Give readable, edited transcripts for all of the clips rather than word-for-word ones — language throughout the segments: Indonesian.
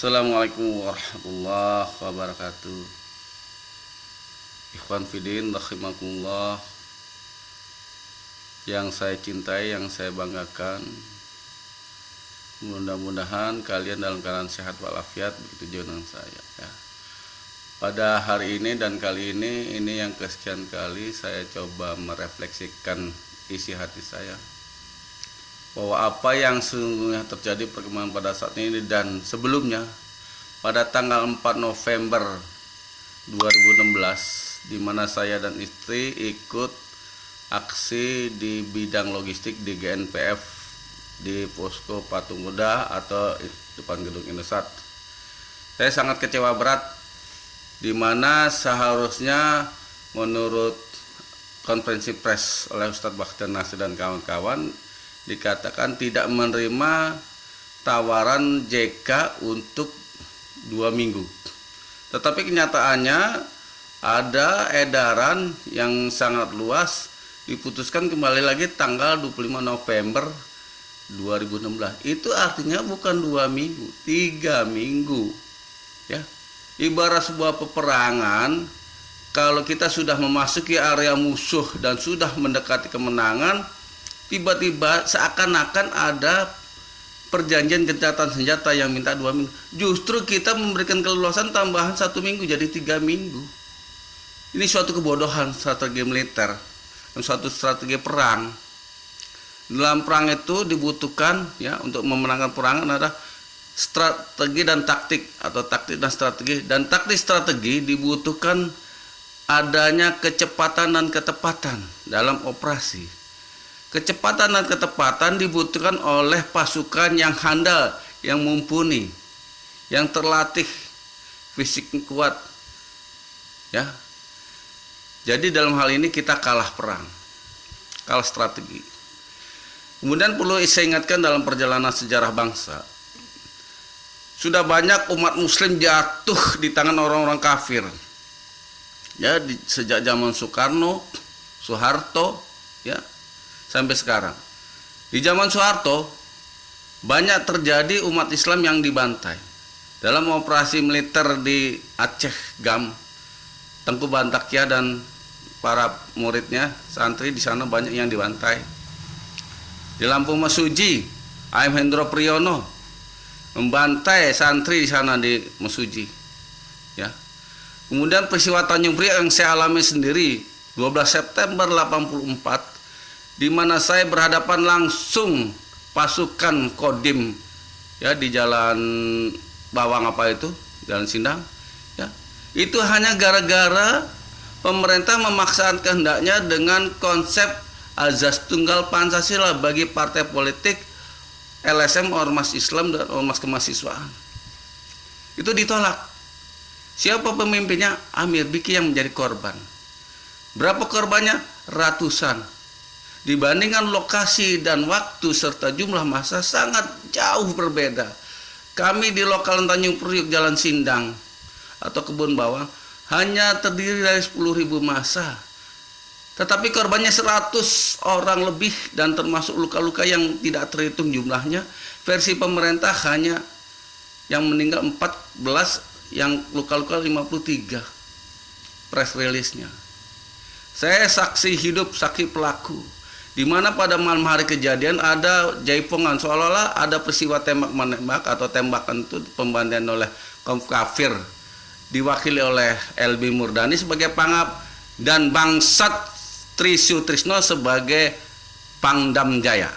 Assalamualaikum warahmatullahi wabarakatuh. Ikhwan Fidin rahimakumullah, yang saya cintai, yang saya banggakan, mudah-mudahan kalian dalam keadaan sehat walafiat, begitu juga dengan saya ya. Pada hari ini dan kali ini yang kesekian kali saya coba merefleksikan isi hati saya, bahwa apa yang sesungguhnya terjadi perkembangan pada saat ini dan sebelumnya pada tanggal 4 November 2016, di mana saya dan istri ikut aksi di bidang logistik di GNPF di Posko Patung Kuda atau depan gedung Indosat. Saya sangat kecewa berat, di mana seharusnya menurut konferensi pers oleh Ustadz Bakhtiar Nasir dan kawan-kawan dikatakan tidak menerima tawaran JK untuk 2 minggu. Tetapi kenyataannya ada edaran yang sangat luas, diputuskan kembali lagi tanggal 25 November 2016. Itu artinya bukan 2 minggu, 3 minggu ya. Ibarat sebuah peperangan, kalau kita sudah memasuki area musuh dan sudah mendekati kemenangan, tiba-tiba seakan-akan ada perjanjian gencatan senjata yang minta 2 minggu. Justru kita memberikan keleluasan tambahan 1 minggu jadi 3 minggu. Ini suatu kebodohan strategi militer dan suatu strategi perang. Dalam perang itu dibutuhkan ya, untuk memenangkan perangan ada strategi dan taktik, atau taktik dan strategi. Dan taktik strategi dibutuhkan adanya kecepatan dan ketepatan dalam operasi. Kecepatan dan ketepatan dibutuhkan oleh pasukan yang handal, yang mumpuni, yang terlatih, fisik kuat ya. Jadi dalam hal ini kita kalah perang, kalah strategi. Kemudian perlu saya ingatkan, dalam perjalanan sejarah bangsa sudah banyak umat muslim jatuh di tangan orang-orang kafir ya, sejak zaman Soekarno, Soeharto ya, sampai sekarang. Di zaman Soeharto banyak terjadi umat Islam yang dibantai. Dalam operasi militer di Aceh, GAM, Tengku Bantakia dan para muridnya, santri di sana banyak yang dibantai. Di Lampung Mesuji, A.M. Hendro Priyono membantai santri di sana di Mesuji ya. Kemudian peristiwa Tanjung Priok yang saya alami sendiri 12 September 84, di mana saya berhadapan langsung pasukan Kodim ya di Jalan Bawang, apa itu, Jalan Sindang ya. Itu hanya gara-gara pemerintah memaksakan kehendaknya dengan konsep azas tunggal Pancasila bagi partai politik, LSM, ormas Islam dan ormas kemahasiswaan. Itu ditolak. Siapa pemimpinnya? Amir Biki yang menjadi korban. Berapa korbannya? Ratusan. Dibandingkan lokasi dan waktu serta jumlah massa sangat jauh berbeda. Kami di lokal Tanjung Priok Jalan Sindang atau Kebun Bawang hanya terdiri dari 10.000 massa, tetapi korbannya 100 orang lebih dan termasuk luka-luka yang tidak terhitung jumlahnya. Versi pemerintah hanya yang meninggal 14, yang luka-luka 53 press release-nya. Saya saksi hidup, saksi pelaku, di mana pada malam hari kejadian ada jaipongan, seolah-olah ada peristiwa tembak-menembak atau tembakan itu pembantaian oleh kaum kafir diwakili oleh LB Murdani sebagai pangap dan Bangsat Tri Sutrisno sebagai Pangdam Jaya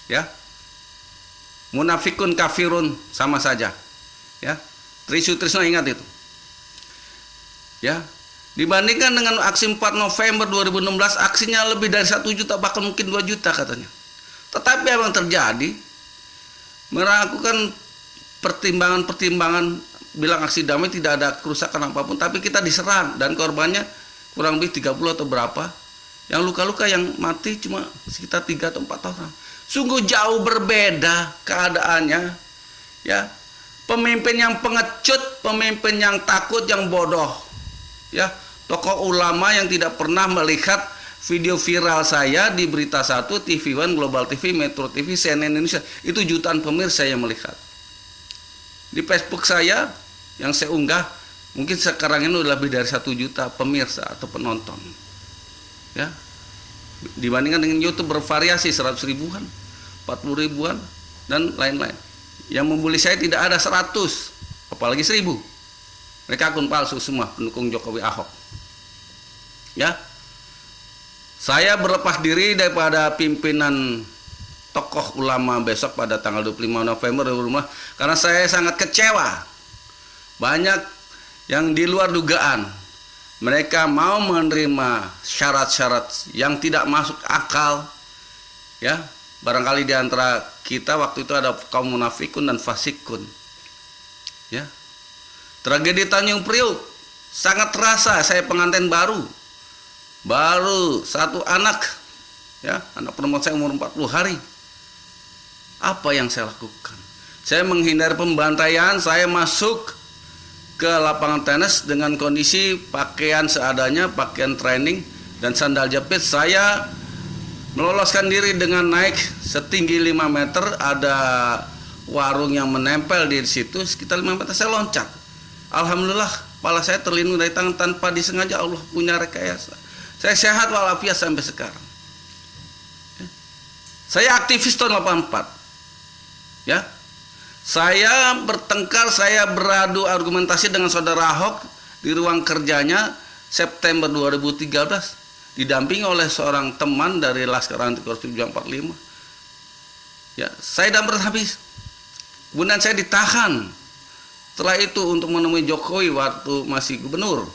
ya. Munafikun kafirun sama saja ya. Tri Sutrisno ingat itu ya. Dibandingkan dengan aksi 4 November 2016, aksinya lebih dari 1 juta, bahkan mungkin 2 juta katanya. Tetapi apa yang terjadi? Melakukan pertimbangan-pertimbangan, bilang aksi damai tidak ada kerusakan apapun, tapi kita diserang dan korbannya kurang lebih 30 atau berapa. Yang luka-luka, yang mati cuma sekitar 3 atau 4 orang. Sungguh jauh berbeda keadaannya ya. Pemimpin yang pengecut, pemimpin yang takut, yang bodoh ya. Tokoh ulama yang tidak pernah melihat video viral saya di Berita 1, TV One, Global TV, Metro TV, CNN Indonesia. Itu jutaan pemirsa yang melihat. Di Facebook saya yang saya unggah, mungkin sekarang ini udah lebih dari 1 juta pemirsa atau penonton. Ya. Dibandingkan dengan YouTube bervariasi 100 ribuan, 40 ribuan dan lain-lain. Yang membuli saya tidak ada 100, apalagi 1000. Mereka akun palsu semua pendukung Jokowi Ahok. Ya. Saya berlepas diri daripada pimpinan tokoh ulama besok pada tanggal 25 November karena saya sangat kecewa. Banyak yang di luar dugaan. Mereka mau menerima syarat-syarat yang tidak masuk akal. Ya, barangkali di antara kita waktu itu ada kaum munafikun dan fasikun. Ya. Tragedi Tanjung Priok sangat terasa. Saya pengantin baru 1 anak, ya, anak perempuan saya umur 40 hari. Apa yang saya lakukan? Saya menghindari pembantaian. Saya masuk ke lapangan tenis dengan kondisi pakaian seadanya, pakaian training dan sandal jepit. Saya meloloskan diri dengan naik setinggi 5 meter. Ada warung yang menempel di situ sekitar 5 meter. Saya loncat. Alhamdulillah, kepala saya terlindung dari tangan tanpa disengaja. Allah punya rekayasa. Saya sehat walafiat sampai sekarang. Saya aktivis tahun 84. Ya. Saya bertengkar, saya beradu argumentasi dengan saudara Ahok di ruang kerjanya September 2013, didampingi oleh seorang teman dari Laskar Anti Korupsi 45. Ya, saya dan berhabis. Kemudian saya ditahan. Setelah itu untuk menemui Jokowi waktu masih gubernur,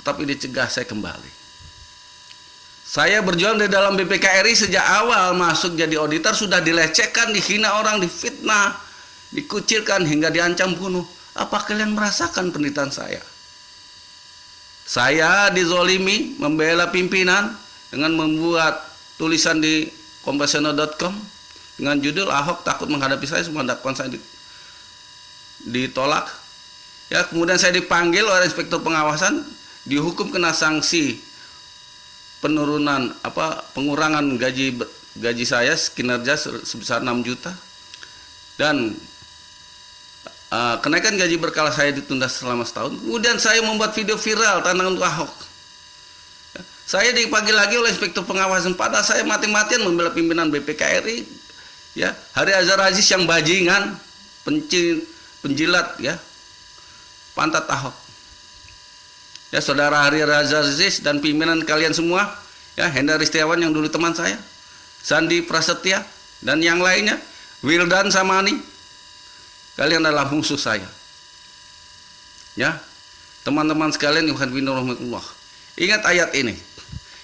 tetapi dicegah saya kembali. Saya berjuang di dalam BPKRI sejak awal masuk jadi auditor, sudah dilecehkan, dihina orang, difitnah, dikucilkan hingga diancam bunuh. Apa kalian merasakan penderitaan saya? Saya dizolimi, membela pimpinan dengan membuat tulisan di Kompasiona.com dengan judul Ahok takut menghadapi saya, semua dakwaan saya ditolak. Ya, kemudian saya dipanggil oleh inspektur pengawasan, dihukum kena sanksi penurunan pengurangan gaji saya kinerja sebesar 6 juta dan kenaikan gaji berkala saya ditunda selama setahun. Kemudian saya membuat video viral tantangan untuk Ahok. Ya, saya dipanggil lagi oleh inspektur pengawasan, padahal saya mati-matian membela pimpinan BPKRI. Ya, Hari Azhar Aziz yang bajingan, penjilat, ya, pantat Ahok. Ya, saudara Hari Azhar Aziz dan pimpinan kalian semua, ya, Hendra Ristiawan yang dulu teman saya, Sandi Prasetya dan yang lainnya, Wildan Samani, kalian adalah musuh saya. Ya, teman-teman sekalian yang rahmatullah, ingat ayat ini.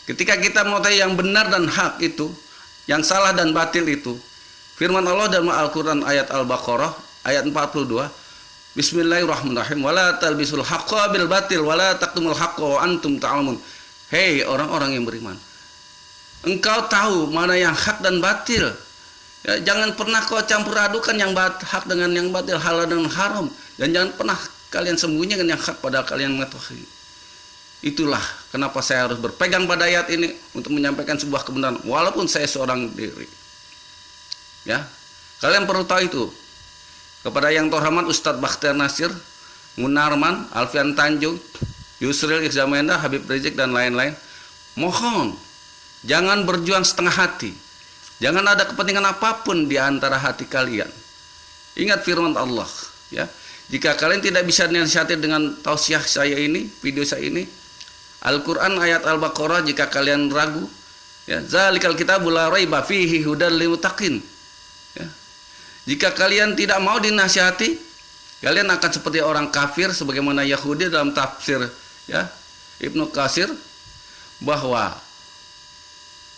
Ketika kita mengetahui yang benar dan hak itu, yang salah dan batil itu, firman Allah dalam Al-Quran ayat Al-Baqarah ayat 42, Bismillahirrahmanirrahim, wala talbisul haqqa bil batil wala taqtumul haqqa wa antum ta'lamun. Hei orang-orang yang beriman, engkau tahu mana yang hak dan batil. Ya, jangan pernah kau campur adukan yang hak dengan yang batil, halal dengan haram, dan jangan pernah kalian sembunyikan yang hak padahal kalian mengetahui. Itulah kenapa saya harus berpegang pada ayat ini untuk menyampaikan sebuah kebenaran walaupun saya seorang diri. Ya, kalian perlu tahu itu. Kepada yang terhormat Ustadz Bakhtiar Nasir, Munarman, Alfian Tanjung, Yusril Izzamenda, Habib Rizik dan lain-lain, mohon jangan berjuang setengah hati. Jangan ada kepentingan apapun di antara hati kalian. Ingat firman Allah, ya. Jika kalian tidak bisa dinasihati dengan tausiah saya ini, video saya ini, Al-Qur'an ayat Al-Baqarah, jika kalian ragu, ya, zalikal kitabul la raiba fihi hudal lil muttaqin. Ya. Jika kalian tidak mau dinasihati, kalian akan seperti orang kafir, sebagaimana Yahudi dalam tafsir, ya, Ibnu Katsir, bahwa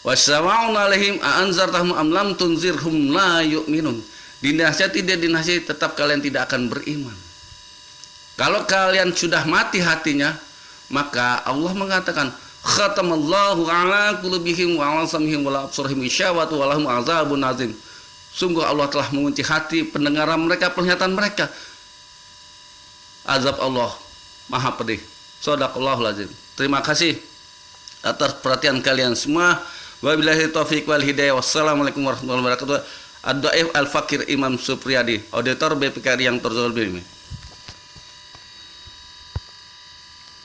wasyama'un alaihim a'anzartahum am lam tunzirhum la yu'minun. Dinasihati dia dinasihati, tetap kalian tidak akan beriman. Kalau kalian sudah mati hatinya, maka Allah mengatakan khatamallahu ala qulubihim wa ala sam'ihim wa la absarihim isyawatu wa lahum azabun azim. Sungguh Allah telah mengunci hati pendengaran mereka, penglihatan mereka. Azab Allah maha pedih. Shadaqallahul azim. Terima kasih atas perhatian kalian semua. Wabillahi taufiq wal hidayah. Wassalamualaikum warahmatullahi wabarakatuh. Ad-Dhaif Al-Fakir Imam Supriyadi, auditor BPKRI yang terzolimi.